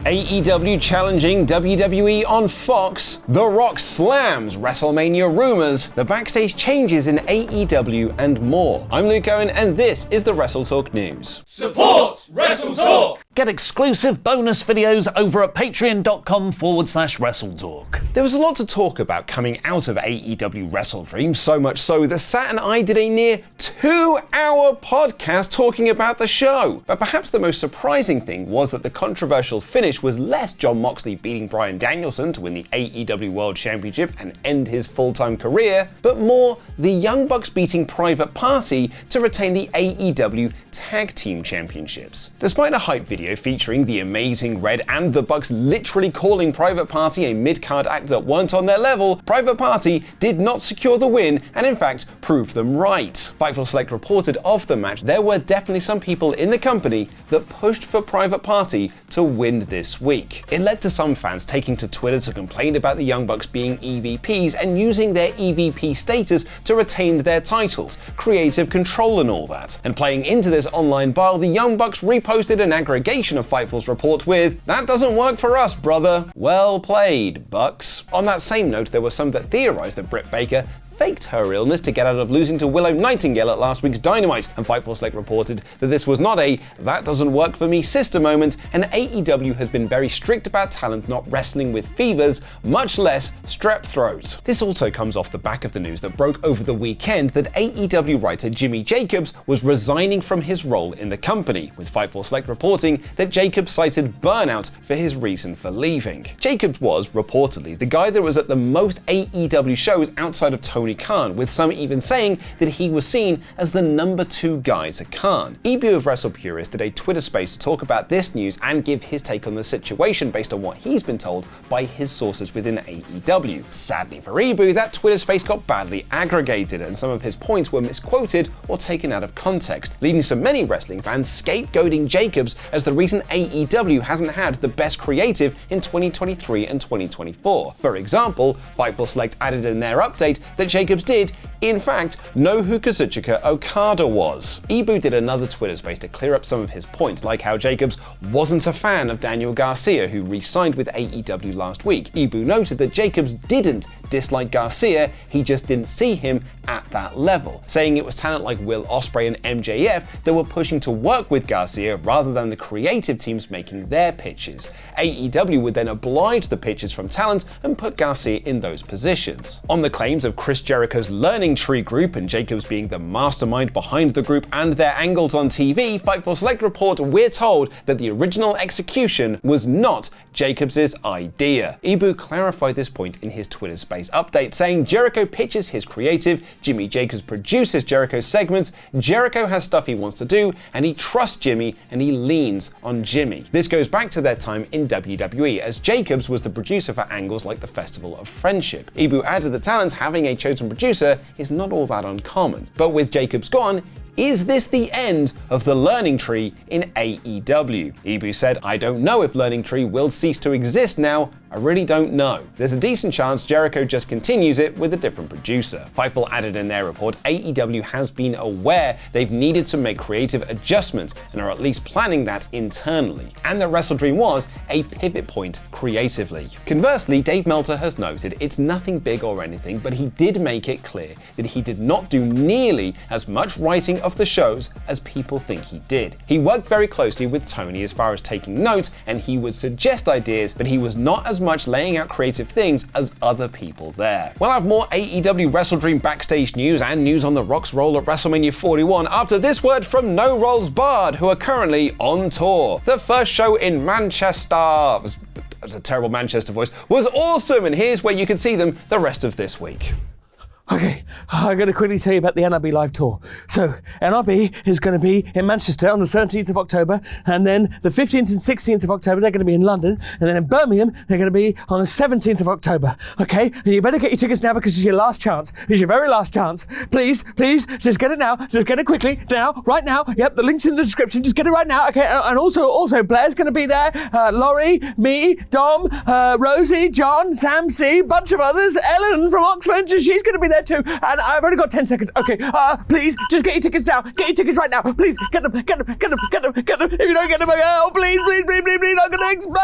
AEW challenging WWE on Fox, The Rock slams WrestleMania rumors, the backstage changes in AEW, and more. I'm Luke Owen, and this is the WrestleTalk News. Support WrestleTalk! Get exclusive bonus videos over at patreon.com/WrestleTalk. There was a lot to talk about coming out of AEW WrestleDream, so much so that Sat and I did a near 2-hour podcast talking about the show. But perhaps the most surprising thing was that the controversial finish was less Jon Moxley beating Bryan Danielson to win the AEW World Championship and end his full-time career, but more the Young Bucks beating Private Party to retain the AEW Tag Team Championships. Despite a hype video featuring the Amazing Red and the Bucks literally calling Private Party a mid-card act that weren't on their level, Private Party did not secure the win and in fact proved them right. Fightful Select reported of the match there were definitely some people in the company that pushed for Private Party to win this week. It led to some fans taking to Twitter to complain about the Young Bucks being EVPs and using their EVP status to retain their titles, creative control and all that. And playing into this online bile, the Young Bucks reposted an aggregation of Fightful's report with, "That doesn't work for us, brother. Well played, Bucks." On that same note, there were some that theorized that Britt Baker faked her illness to get out of losing to Willow Nightingale at last week's Dynamite, and Fightful Select reported that this was not a "that doesn't work for me" sister moment, and AEW has been very strict about talent not wrestling with fevers, much less strep throat. This also comes off the back of the news that broke over the weekend that AEW writer Jimmy Jacobs was resigning from his role in the company, with Fightful Select reporting that Jacobs cited burnout for his reason for leaving. Jacobs was, reportedly, the guy that was at the most AEW shows outside of Tony Khan, with some even saying that he was seen as the number 2 guy to Khan. Ibu of WrestlePurist did a Twitter space to talk about this news and give his take on the situation based on what he's been told by his sources within AEW. Sadly for Ibu, that Twitter space got badly aggregated and some of his points were misquoted or taken out of context, leading so many wrestling fans scapegoating Jacobs as the reason AEW hasn't had the best creative in 2023 and 2024. For example, Fightful Select added in their update that Jacobs did, in fact, know who Kazuchika Okada was. Ibu did another Twitter space to clear up some of his points, like how Jacobs wasn't a fan of Daniel Garcia, who re-signed with AEW last week. Ibu noted that Jacobs didn't dislike Garcia, he just didn't see him at that level, saying it was talent like Will Ospreay and MJF that were pushing to work with Garcia rather than the creative teams making their pitches. AEW would then oblige the pitches from talent and put Garcia in those positions. On the claims of Chris Jericho's Learning Tree group and Jacobs being the mastermind behind the group and their angles on TV, Fightful Select report we're told that the original execution was not Jacobs' idea. Ibu clarified this point in his Twitter space update, saying Jericho pitches his creative, Jimmy Jacobs produces Jericho's segments, Jericho has stuff he wants to do, and he trusts Jimmy and he leans on Jimmy. This goes back to their time in WWE, as Jacobs was the producer for angles like the Festival of Friendship. Ibu added that talent having a chosen producer is not all that uncommon. But with Jacobs gone, is this the end of the Learning Tree in AEW? Ibu said, "I don't know if Learning Tree will cease to exist now. I really don't know. There's a decent chance Jericho just continues it with a different producer." Fightful added in their report, AEW has been aware they've needed to make creative adjustments and are at least planning that internally, and that WrestleDream was a pivot point creatively. Conversely, Dave Meltzer has noted it's nothing big or anything, but he did make it clear that he did not do nearly as much writing of the shows as people think he did. He worked very closely with Tony as far as taking notes, and he would suggest ideas, but he was not as much laying out creative things as other people there. We'll have more AEW WrestleDream backstage news and news on The Rock's role at WrestleMania 41 after this word from No Rolls Barred, who are currently on tour. The first show in Manchester was a terrible Manchester voice, was awesome, and here's where you can see them the rest of this week. Okay, I'm going to quickly tell you about the NRB live tour. So, NRB is going to be in Manchester on the 13th of October, and then the 15th and 16th of October, they're going to be in London, and then in Birmingham, they're going to be on the 17th of October. Okay? And you better get your tickets now because it's your last chance. It's your very last chance. Please, just get it now. Just get it quickly, now, right now. Yep, the link's in the description. Just get it right now. Okay, and also Blair's going to be there. Laurie, me, Dom, Rosie, John, Sam C, bunch of others. Ellen from Oxford, she's going to be there. there too, and I've only got 10 seconds. Okay, please, just get your tickets now. Get your tickets right now. Please, get them. If you don't get them, oh, please, I'm gonna explode!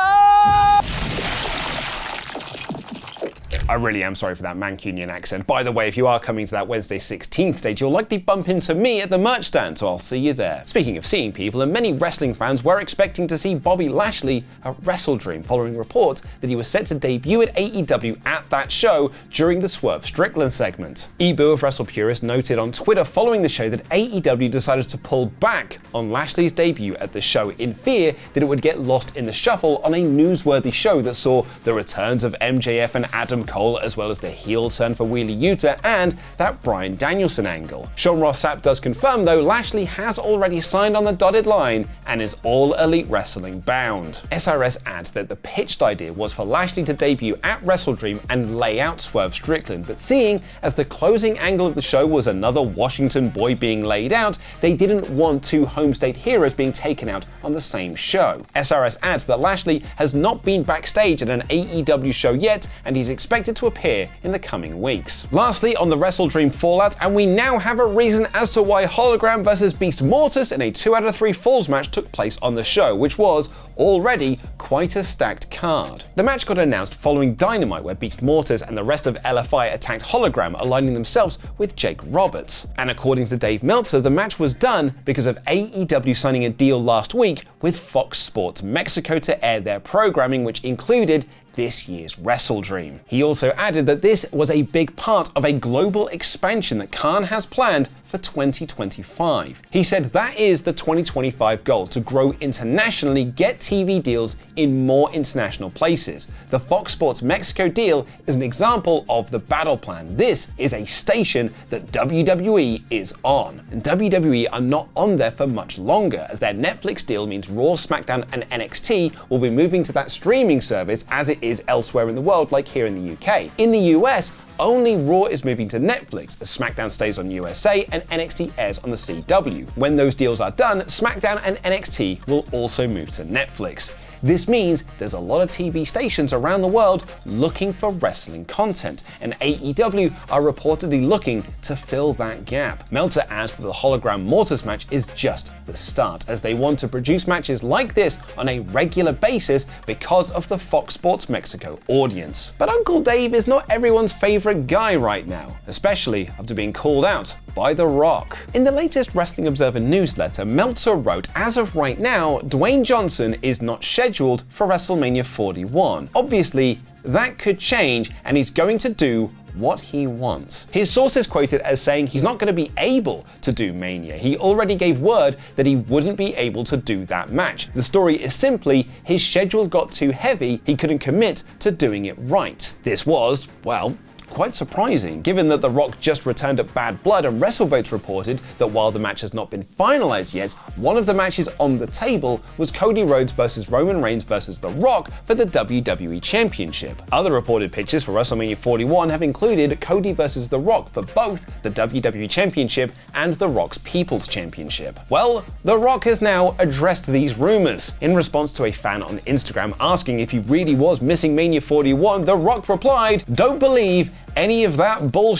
I really am sorry for that Mancunian accent. By the way, if you are coming to that Wednesday 16th date, you'll likely bump into me at the merch stand, so I'll see you there. Speaking of seeing people, and many wrestling fans were expecting to see Bobby Lashley at WrestleDream following reports that he was set to debut at AEW at that show during the Swerve Strickland segment. Ebu of WrestlePurist noted on Twitter following the show that AEW decided to pull back on Lashley's debut at the show in fear that it would get lost in the shuffle on a newsworthy show that saw the returns of MJF and Adam Cole, as well as the heel turn for Wheeler Yuta and that Bryan Danielson angle. Sean Ross Sapp does confirm though Lashley has already signed on the dotted line and is All Elite Wrestling bound. SRS adds that the pitched idea was for Lashley to debut at WrestleDream and lay out Swerve Strickland, but seeing as the closing angle of the show was another Washington boy being laid out, they didn't want two home state heroes being taken out on the same show. SRS adds that Lashley has not been backstage at an AEW show yet, and he's expected to appear in the coming weeks. Lastly, on the WrestleDream fallout, and we now have a reason as to why Hologram vs Beast Mortis in a 2 out of 3 falls match took place on the show, which was already quite a stacked card. The match got announced following Dynamite, where Beast Mortis and the rest of LFI attacked Hologram, aligning themselves with Jake Roberts. And according to Dave Meltzer, the match was done because of AEW signing a deal last week with Fox Sports Mexico to air their programming, which included this year's WrestleDream. He also added that this was a big part of a global expansion that Khan has planned for 2025. He said that is the 2025 goal, to grow internationally, get TV deals in more international places. The Fox Sports Mexico deal is an example of the battle plan. This is a station that WWE is on, and WWE are not on there for much longer, as their Netflix deal means Raw, SmackDown and NXT will be moving to that streaming service as it is elsewhere in the world, like here in the UK. In the US, only Raw is moving to Netflix, as SmackDown stays on USA and NXT airs on the CW. When those deals are done, SmackDown and NXT will also move to Netflix. This means there's a lot of TV stations around the world looking for wrestling content, and AEW are reportedly looking to fill that gap. Meltzer adds that the Hologram Mortis match is just the start, as they want to produce matches like this on a regular basis because of the Fox Sports Mexico audience. But Uncle Dave is not everyone's favorite guy right now, especially after being called out by The Rock. In the latest Wrestling Observer newsletter, Meltzer wrote, as of right now, Dwayne Johnson is not scheduled for WrestleMania 41. Obviously, that could change, and he's going to do what he wants. His source is quoted as saying he's not going to be able to do Mania. He already gave word that he wouldn't be able to do that match. The story is simply his schedule got too heavy, he couldn't commit to doing it right. This was, well, quite surprising, given that The Rock just returned at Bad Blood, and WrestleVotes reported that while the match has not been finalized yet, one of the matches on the table was Cody Rhodes versus Roman Reigns versus The Rock for the WWE Championship. Other reported pitches for WrestleMania 41 have included Cody versus The Rock for both the WWE Championship and The Rock's People's Championship. Well, The Rock has now addressed these rumors. In response to a fan on Instagram asking if he really was missing Mania 41, The Rock replied, "Don't believe any of that bullshit."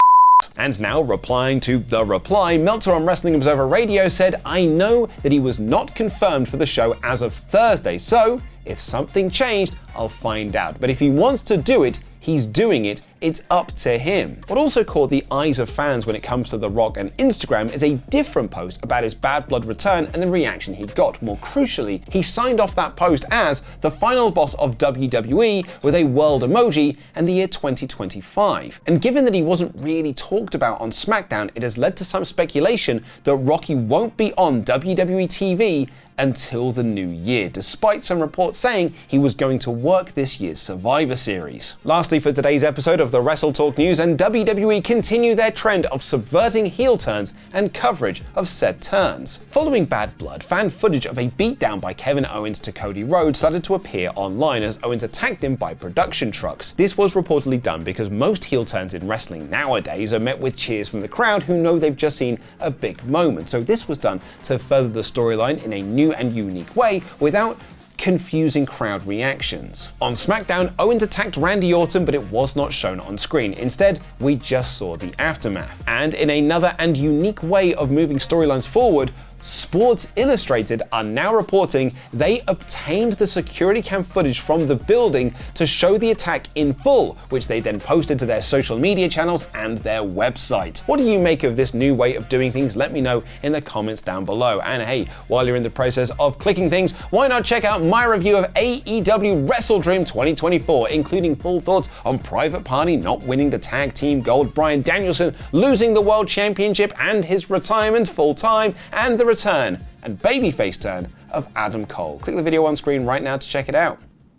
And now, replying to the reply, Meltzer on Wrestling Observer Radio said, "I know that he was not confirmed for the show as of Thursday, so if something changed, I'll find out. But if he wants to do it, he's doing it. It's up to him." What also caught the eyes of fans when it comes to The Rock and Instagram is a different post about his Bad Blood return and the reaction he got. More crucially, he signed off that post as the final boss of WWE with a world emoji and the year 2025. And given that he wasn't really talked about on SmackDown, it has led to some speculation that Rocky won't be on WWE TV until the new year, despite some reports saying he was going to work this year's Survivor Series. Lastly, for today's episode of the WrestleTalk News, and WWE continue their trend of subverting heel turns and coverage of said turns. Following Bad Blood, fan footage of a beatdown by Kevin Owens to Cody Rhodes started to appear online as Owens attacked him by production trucks. This was reportedly done because most heel turns in wrestling nowadays are met with cheers from the crowd who know they've just seen a big moment. So this was done to further the storyline in a new and unique way without confusing crowd reactions. On SmackDown, Owens attacked Randy Orton, but it was not shown on screen. Instead, we just saw the aftermath. And in another and unique way of moving storylines forward, Sports Illustrated are now reporting they obtained the security cam footage from the building to show the attack in full, which they then posted to their social media channels and their website. What do you make of this new way of doing things? Let me know in the comments down below. And hey, while you're in the process of clicking things, why not check out my review of AEW WrestleDream 2024, including full thoughts on Private Party not winning the tag team gold, Bryan Danielson losing the World Championship and his retirement full-time, and the return and babyface turn of Adam Cole. Click the video on screen right now to check it out.